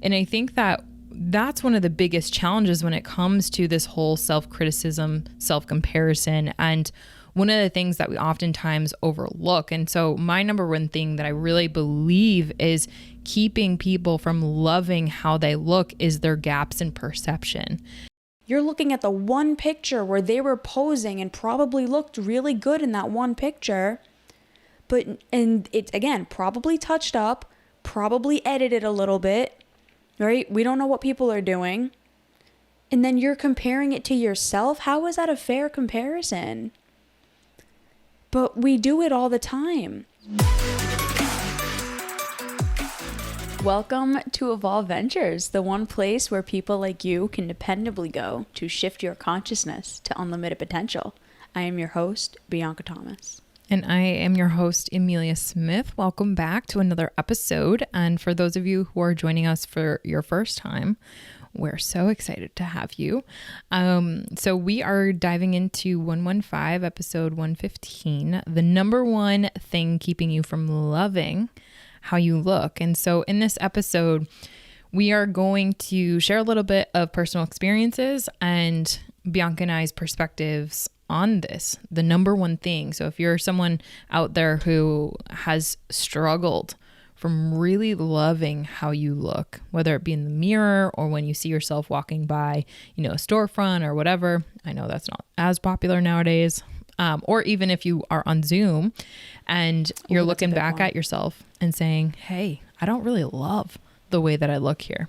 And I think that that's one of the biggest challenges when it comes to this whole self-criticism, self-comparison, and one of the things that we oftentimes overlook. And so my number one thing that I really believe is keeping people from loving how they look is their gaps in perception. You're looking at the one picture where they were posing and probably looked really good in that one picture. And it's, again, probably touched up, probably edited a little bit, right? We don't know what people are doing. And then you're comparing it to yourself. How is that a fair comparison? But we do it all the time. Welcome to Evolve Ventures, the one place where people like you can dependably go to shift your consciousness to unlimited potential. I am your host, Bianca Thomas. And I am your host, Emilia Smith. Welcome back to another episode. And for those of you who are joining us for your first time, we're so excited to have you. So we are diving into 115, episode 115, the number one thing keeping you from loving how you look. And so in this episode, we are going to share a little bit of personal experiences and Bianca and I's perspectives on this, the number one thing. So if you're someone out there who has struggled from really loving how you look, whether it be in the mirror or when you see yourself walking by, a storefront or whatever. I know that's not as popular nowadays. Or even if you are on Zoom and you're looking back at yourself and saying, hey, I don't really love the way that I look here.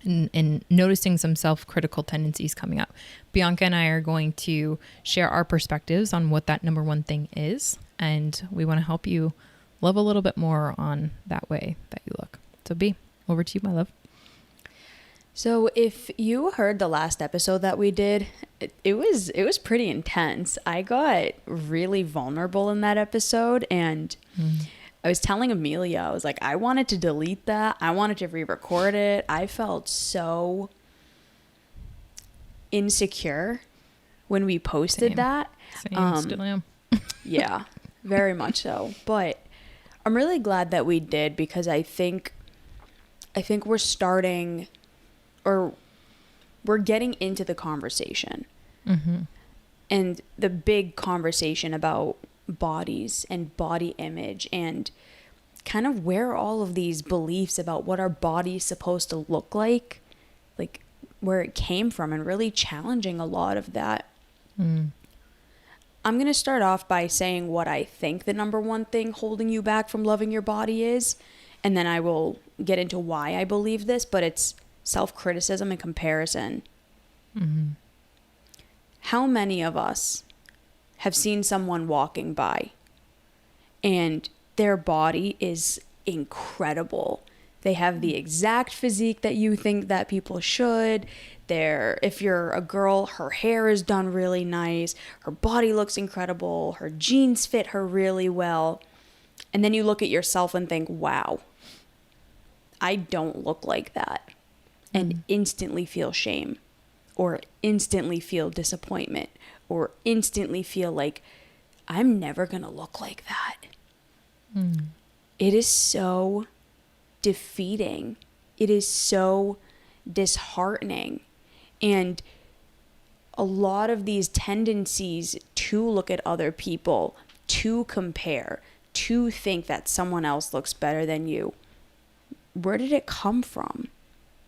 And noticing some self-critical tendencies coming up. Bianca and I are going to share our perspectives on what that number one thing is. And we want to help you love a little bit more on that way that you look. So B, over to you, my love. So if you heard the last episode that we did, it was pretty intense. I got really vulnerable in that episode, and I was telling Emilia, I was like, I wanted to delete that. I wanted to re-record it. I felt so insecure when we posted that. Same, still am. Yeah, very much so. But I'm really glad that we did, because I think we're starting, or we're getting into the conversation. Mm-hmm. And the big conversation about bodies and body image and kind of where all of these beliefs about what our body is supposed to look like where it came from, and really challenging a lot of that. I'm going to start off by saying what I think the number one thing holding you back from loving your body is, and then I will get into why I believe this, but it's self-criticism and comparison. Mm-hmm. How many of us have seen someone walking by and their body is incredible? They have the exact physique that you think that people should. If you're a girl, her hair is done really nice. Her body looks incredible. Her jeans fit her really well. And then you look at yourself and think, wow, I don't look like that. And instantly feel shame, or instantly feel disappointment, or instantly feel like I'm never going to look like that. It is so defeating. It is so disheartening. And a lot of these tendencies to look at other people, to compare, to think that someone else looks better than you, where did it come from?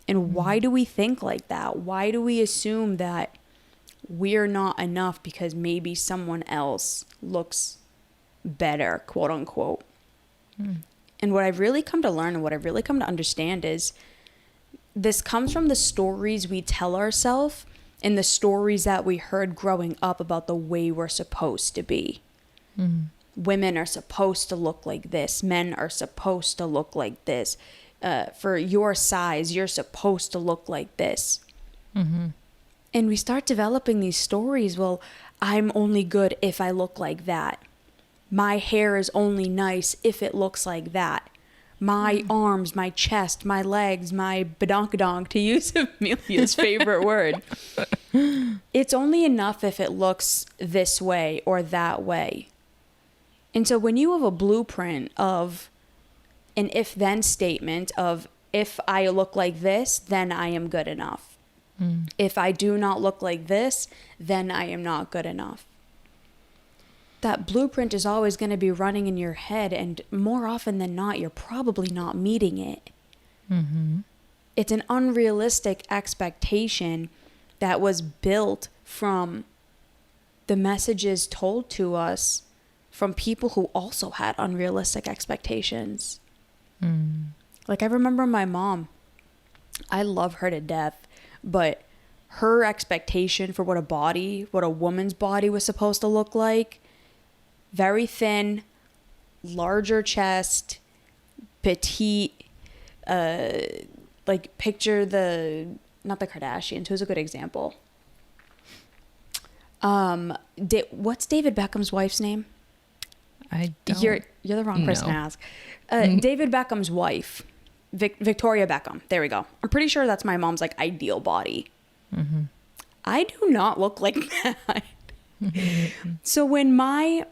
And why do we think like that? Why do we assume that we're not enough because maybe someone else looks better, quote unquote? And what I've really come to learn, and what I've really come to understand, is this comes from the stories we tell ourselves and the stories that we heard growing up about the way we're supposed to be. Women are supposed to look like this. Men are supposed to look like this. For your size, you're supposed to look like this. And we start developing these stories. Well, I'm only good if I look like that. My hair is only nice if it looks like that. My arms, my chest, my legs, my badonkadonk, to use Emilia's favorite word. It's only enough if it looks this way or that way. And so when you have a blueprint of an if-then statement of if I look like this, then I am good enough. If I do not look like this, then I am not good enough. That blueprint is always going to be running in your head, and more often than not, you're probably not meeting it. Mm-hmm. It's an unrealistic expectation that was built from the messages told to us from people who also had unrealistic expectations. Like, I remember my mom. I love her to death, but her expectation for what a woman's body was supposed to look like, very thin, larger chest, petite, like picture not the Kardashians, who's a good example. What's David Beckham's wife's name? I don't. You're the wrong person to ask. David Beckham's wife, Victoria Beckham. There we go. I'm pretty sure that's my mom's like ideal body. Mm-hmm. I do not look like that. So when my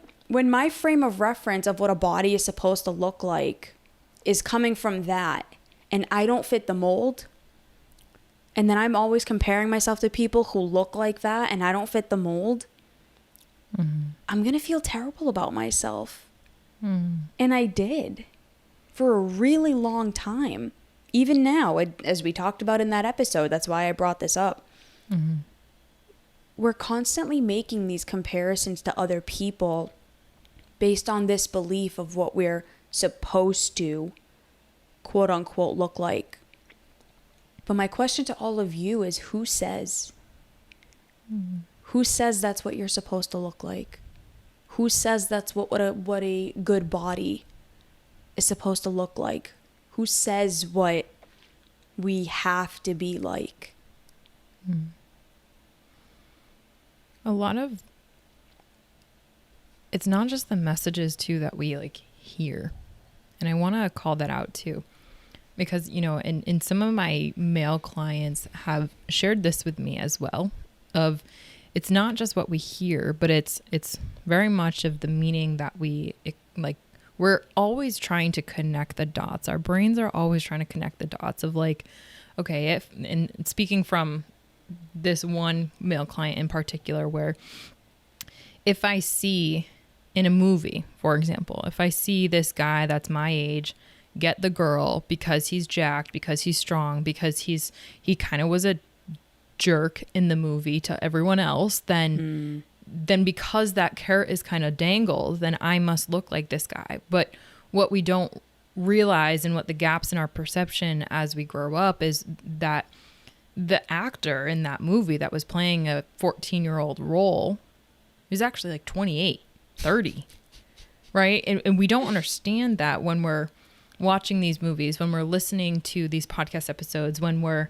frame of reference of what a body is supposed to look like is coming from that, and I don't fit the mold, and then I'm always comparing myself to people who look like that and I don't fit the mold, I'm going to feel terrible about myself. And I did for a really long time. Even now, as we talked about in that episode, that's why I brought this up. We're constantly making these comparisons to other people based on this belief of what we're supposed to, quote unquote, look like. But my question to all of you is, who says? Who says that's what you're supposed to look like? Who says that's what a good body is supposed to look like? Who says what we have to be like? A lot of, it's not just the messages too that we like hear. And I want to call that out too. Because, you know, and some of my male clients have shared this with me as well, of it's not just what we hear, but it's very much of the meaning that we're always trying to connect the dots. Our brains are always trying to connect the dots of like, okay, and speaking from this one male client in particular, where if I see in a movie, for example, if I see this guy that's my age get the girl because he's jacked, because he's strong, because he kind of was a jerk in the movie to everyone else, then because that carrot is kind of dangled, then I must look like this guy. But what we don't realize, and what the gaps in our perception as we grow up, is that the actor in that movie that was playing a 14-year-old role is actually like 28, 30, right? And we don't understand that when we're watching these movies, when we're listening to these podcast episodes, when we're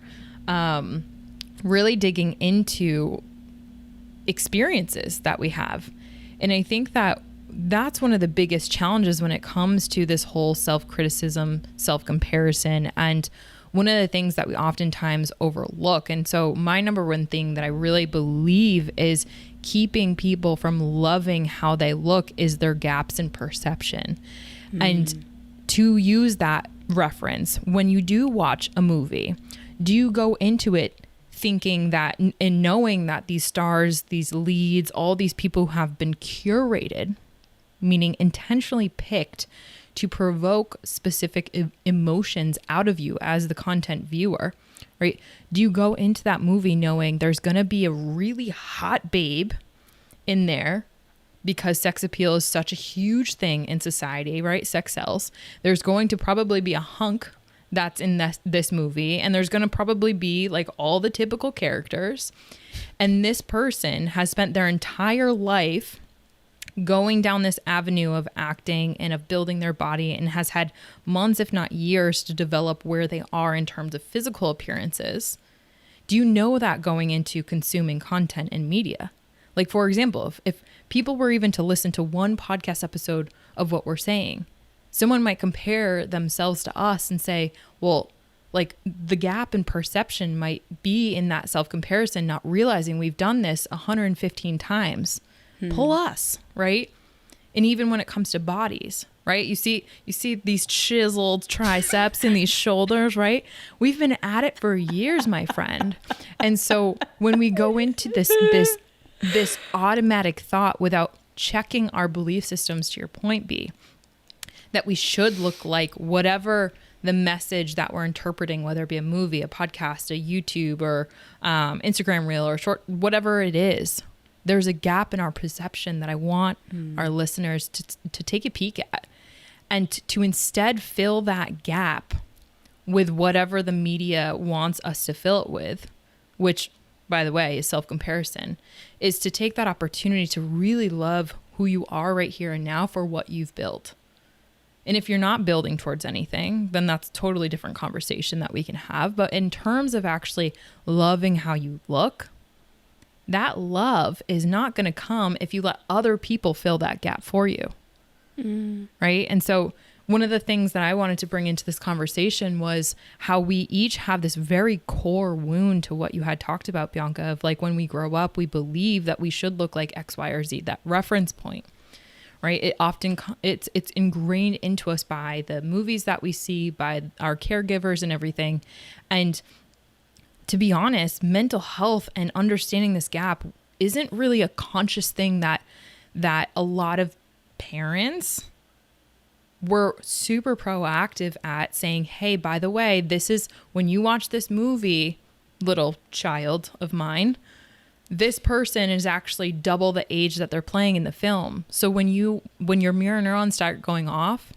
really digging into experiences that we have. And I think that that's one of the biggest challenges when it comes to this whole self-criticism, self-comparison, and one of the things that we oftentimes overlook. And so my number one thing that I really believe is keeping people from loving how they look is their gaps in perception. And to use that reference, when you do watch a movie, do you go into it thinking that and knowing that these stars, these leads, all these people who have been curated, meaning intentionally picked to provoke specific emotions out of you as the content viewer, right? Do you go into that movie knowing there's going to be a really hot babe in there because sex appeal is such a huge thing in society, right? Sex sells. There's going to probably be a hunk that's in this movie, and there's going to probably be like all the typical characters. And this person has spent their entire life going down this avenue of acting and of building their body, and has had months, if not years, to develop where they are in terms of physical appearances. Do you know that going into consuming content and media? Like, for example, if people were even to listen to one podcast episode of what we're saying, someone might compare themselves to us and say, well, like the gap in perception might be in that self-comparison, not realizing we've done this 115 times. Pull us, right? And even when it comes to bodies, right? You see these chiseled triceps and these shoulders, right? We've been at it for years, my friend. And so when we go into this automatic thought without checking our belief systems, to your point, B, that we should look like whatever the message that we're interpreting, whether it be a movie, a podcast, a YouTube, or Instagram reel, or short, whatever it is, there's a gap in our perception that I want our listeners to take a peek at, and to instead fill that gap with whatever the media wants us to fill it with, which, by the way, is self-comparison, is to take that opportunity to really love who you are right here and now for what you've built. And if you're not building towards anything, then that's a totally different conversation that we can have. But in terms of actually loving how you look, that love is not going to come if you let other people fill that gap for you. Right? And so one of the things that I wanted to bring into this conversation was how we each have this very core wound to what you had talked about, Bianca, of like when we grow up, we believe that we should look like X, Y, or Z, that reference point. Right? It often, it's ingrained into us by the movies that we see, by our caregivers and everything. And to be honest, mental health and understanding this gap isn't really a conscious thing that a lot of parents were super proactive at saying, hey, by the way, this is when you watch this movie, little child of mine, this person is actually double the age that they're playing in the film. So when your mirror neurons start going off,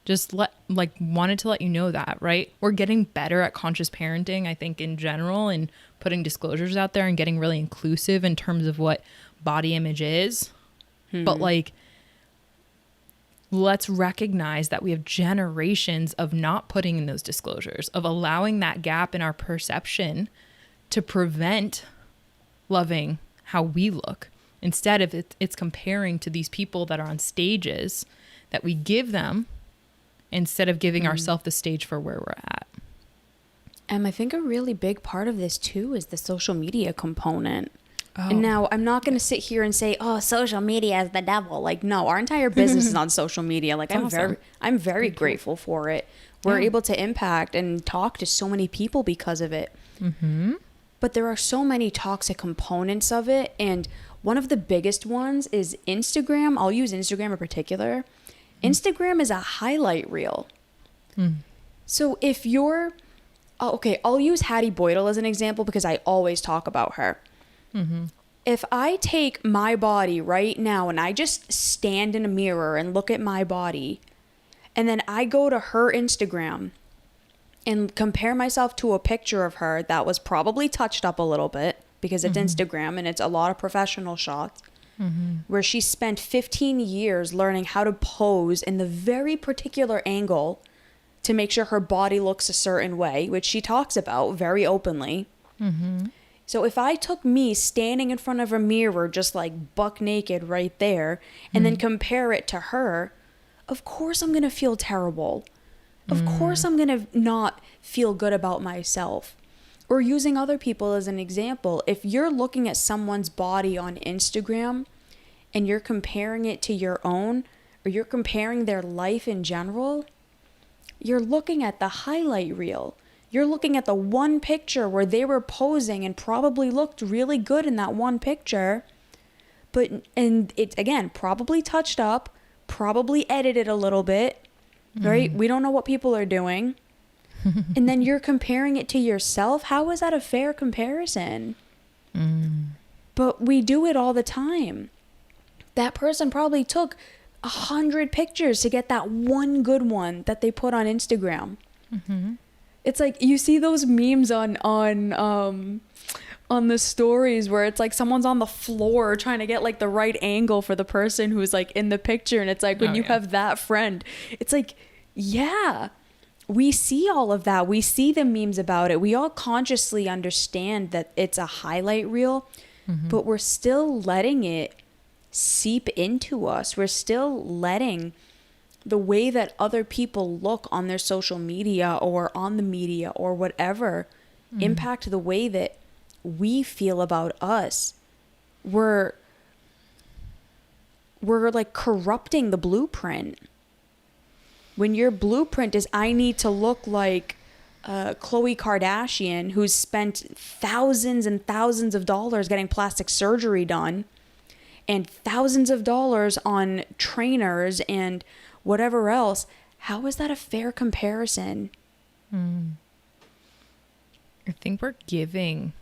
just wanted to let you know that, right? We're getting better at conscious parenting, I think, in general, and putting disclosures out there and getting really inclusive in terms of what body image is. But like, let's recognize that we have generations of not putting in those disclosures, of allowing that gap in our perception to prevent loving how we look. Instead of it's comparing to these people that are on stages that we give them, instead of giving ourselves the stage for where we're at. I think a really big part of this too is the social media component. And now I'm not going to sit here and say, oh, social media is the devil. Like, no, our entire business is on social media. Like, I'm very grateful for it. We're able to impact and talk to so many people because of it. But there are so many toxic components of it. And one of the biggest ones is Instagram. I'll use Instagram in particular. Instagram is a highlight reel. So if you're, okay, I'll use Hattie Boydell as an example because I always talk about her. If I take my body right now and I just stand in a mirror and look at my body, and then I go to her Instagram and compare myself to a picture of her that was probably touched up a little bit because it's Instagram and it's a lot of professional shots, where she spent 15 years learning how to pose in the very particular angle to make sure her body looks a certain way, which she talks about very openly. So if I took me standing in front of a mirror just like buck naked right there and then compare it to her, of course I'm going to feel terrible. Of course I'm going to not feel good about myself. Or using other people as an example, if you're looking at someone's body on Instagram and you're comparing it to your own, or you're comparing their life in general, you're looking at the highlight reel. You're looking at the one picture where they were posing and probably looked really good in that one picture. And it's, again, probably touched up, probably edited a little bit, right? We don't know what people are doing. And then you're comparing it to yourself. How is that a fair comparison? But we do it all the time. That person probably took 100 pictures to get that one good one that they put on Instagram. It's like you see those memes on the stories where it's like someone's on the floor trying to get like the right angle for the person who's like in the picture, and it's like when you have that friend, it's like, yeah, we see all of that. We see the memes about it. We all consciously understand that it's a highlight reel, but we're still letting it seep into us. We're still letting the way that other people look on their social media or on the media or whatever impact the way that we feel about us. We're like corrupting the blueprint. When your blueprint is, I need to look like Khloe Kardashian, who's spent thousands and thousands of dollars getting plastic surgery done and thousands of dollars on trainers and whatever else. How is that a fair comparison? I think we're giving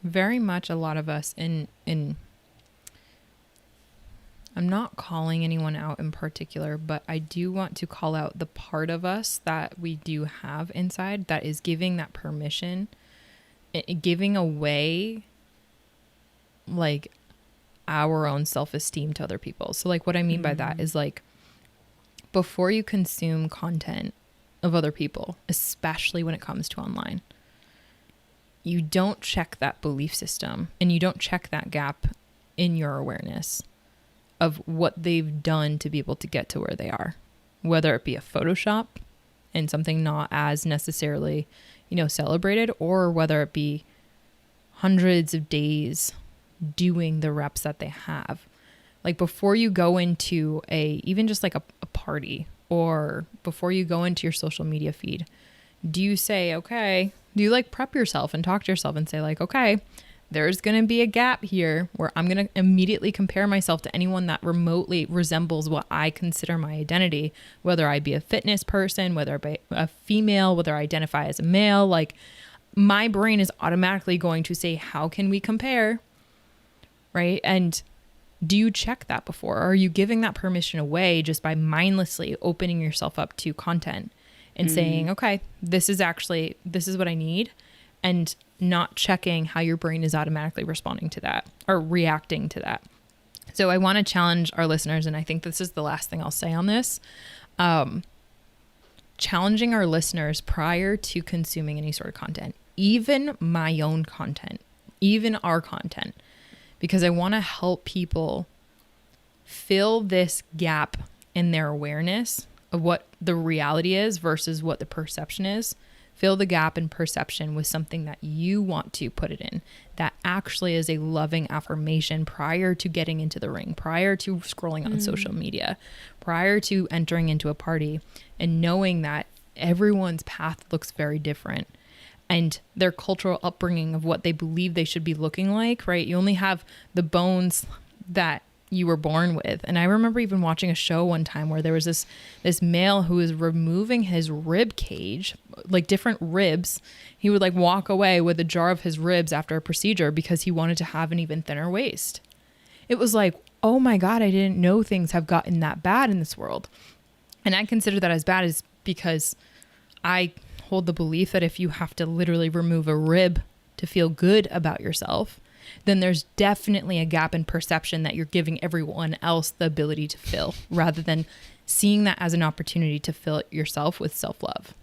very much, a lot of us in I'm not calling anyone out in particular, but I do want to call out the part of us that we do have inside that is giving that permission, giving away like our own self-esteem to other people. So like what I mean by that is like, before you consume content of other people, especially when it comes to online, you don't check that belief system and you don't check that gap in your awareness of what they've done to be able to get to where they are, whether it be a Photoshop and something not as necessarily, celebrated, or whether it be hundreds of days doing the reps that they have. Like before you go into even just like a party, or before you go into your social media feed, do you say, okay, do you like prep yourself and talk to yourself and say like, okay, there's going to be a gap here where I'm going to immediately compare myself to anyone that remotely resembles what I consider my identity, whether I be a fitness person, whether I be a female, whether I identify as a male. Like my brain is automatically going to say, how can we compare? Right? And do you check that before? Or are you giving that permission away just by mindlessly opening yourself up to content and saying, okay, this is what I need, and not checking how your brain is automatically responding to that or reacting to that? So I want to challenge our listeners, and I think this is the last thing I'll say on this, challenging our listeners prior to consuming any sort of content, even my own content, even our content, because I want to help people fill this gap in their awareness of what the reality is versus what the perception is. Fill the gap in perception with something that you want to put it in, that actually is a loving affirmation prior to getting into the ring, prior to scrolling on social media, prior to entering into a party, and knowing that everyone's path looks very different and their cultural upbringing of what they believe they should be looking like, right? You only have the bones that you were born with. And I remember even watching a show one time where there was this male who was removing his rib cage, like different ribs. He would like walk away with a jar of his ribs after a procedure because he wanted to have an even thinner waist. It was like, oh my God, I didn't know things have gotten that bad in this world. And I consider that as bad is because I hold the belief that if you have to literally remove a rib to feel good about yourself, then there's definitely a gap in perception that you're giving everyone else the ability to fill, rather than seeing that as an opportunity to fill it yourself with self-love.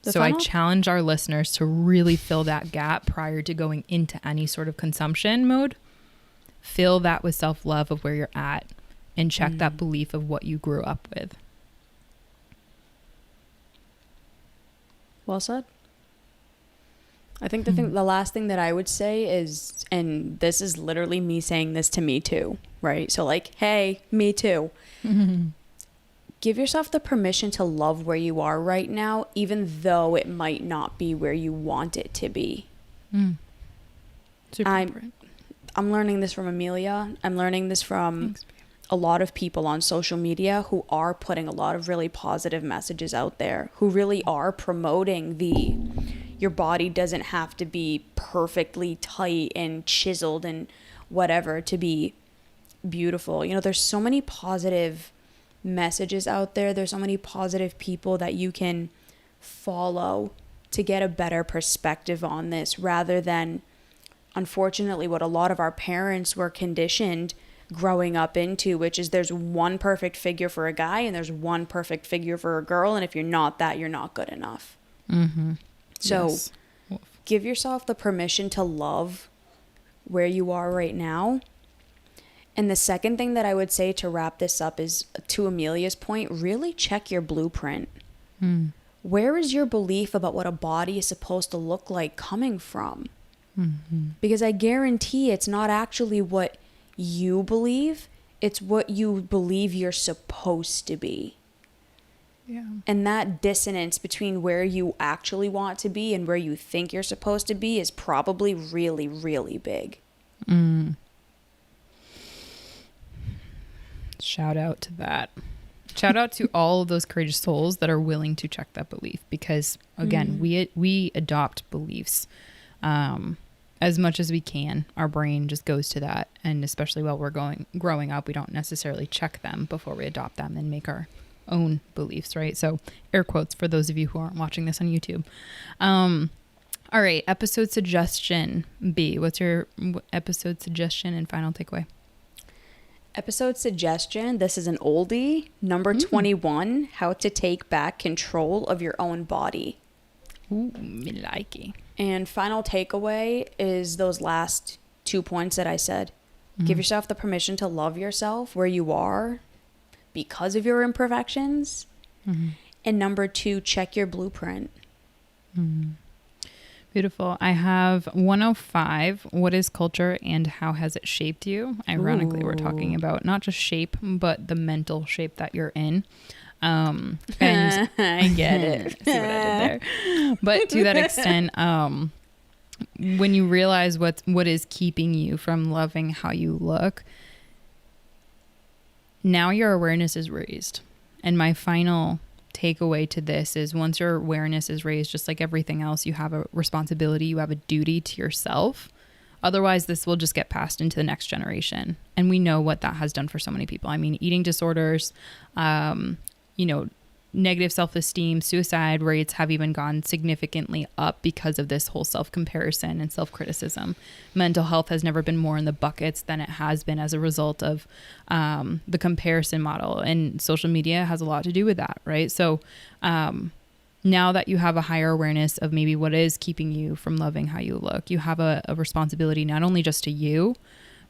So I challenge our listeners to really fill that gap prior to going into any sort of consumption mode. Fill that with self-love of where you're at, and check that belief of what you grew up with. Well said. I think the last thing that I would say is, and this is literally me saying this to me too, right? So like, hey, me too. Give yourself the permission to love where you are right now, even though it might not be where you want it to be. Super important. I'm learning this from Emilia. I'm learning this from a lot of people on social media who are putting a lot of really positive messages out there, who really are promoting your body doesn't have to be perfectly tight and chiseled and whatever to be beautiful. There's so many positive messages out there. There's so many positive people that you can follow to get a better perspective on this, rather than, unfortunately, what a lot of our parents were conditioned growing up into, which is there's one perfect figure for a guy and there's one perfect figure for a girl, and if you're not that, you're not good enough. So give yourself the permission to love where you are right now. And the second thing that I would say to wrap this up is, to Emilia's point, really check your blueprint. Where is your belief about what a body is supposed to look like coming from? Because I guarantee it's not actually what you believe. It's what you believe you're supposed to be. Yeah. And that dissonance between where you actually want to be and where you think you're supposed to be is probably really, really big. Shout out to that. Shout out to all of those courageous souls that are willing to check that belief, because again, we adopt beliefs as much as we can. Our brain just goes to that, and especially while we're growing up, we don't necessarily check them before we adopt them and make our own beliefs, right? So air quotes for those of you who aren't watching this on YouTube. All right, episode suggestion. B, what's your episode suggestion and final takeaway? Episode suggestion, this is an oldie, number 21, how to take back control of your own body. Ooh, me like it. And final takeaway is those last 2 points that I said. Give yourself the permission to love yourself where you are because of your imperfections. And number 2, check your blueprint. Beautiful. I have 105. What is culture and how has it shaped you? Ironically, we're talking about not just shape, but the mental shape that you're in. And I get it. See what I did there? But to that extent, when you realize what is keeping you from loving how you look, now your awareness is raised. And my final takeaway to this is, once your awareness is raised, just like everything else, you have a responsibility, you have a duty to yourself. Otherwise, this will just get passed into the next generation. And we know what that has done for so many people. I mean, eating disorders, negative self-esteem, suicide rates have even gone significantly up because of this whole self-comparison and self-criticism. Mental health has never been more in the buckets than it has been as a result of the comparison model, and social media has a lot to do with that, right? So now that you have a higher awareness of maybe what is keeping you from loving how you look, you have a responsibility not only just to you,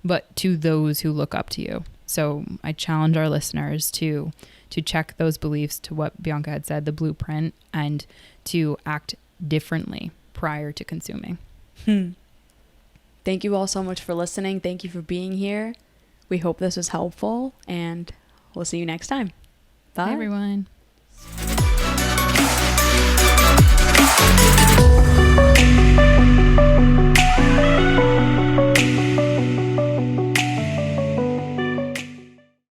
but to those who look up to you. So I challenge our listeners to check those beliefs, to what Bianca had said, the blueprint, and to act differently prior to consuming. Thank you all so much for listening. Thank you for being here. We hope this was helpful, and we'll see you next time. Bye, Bye, everyone.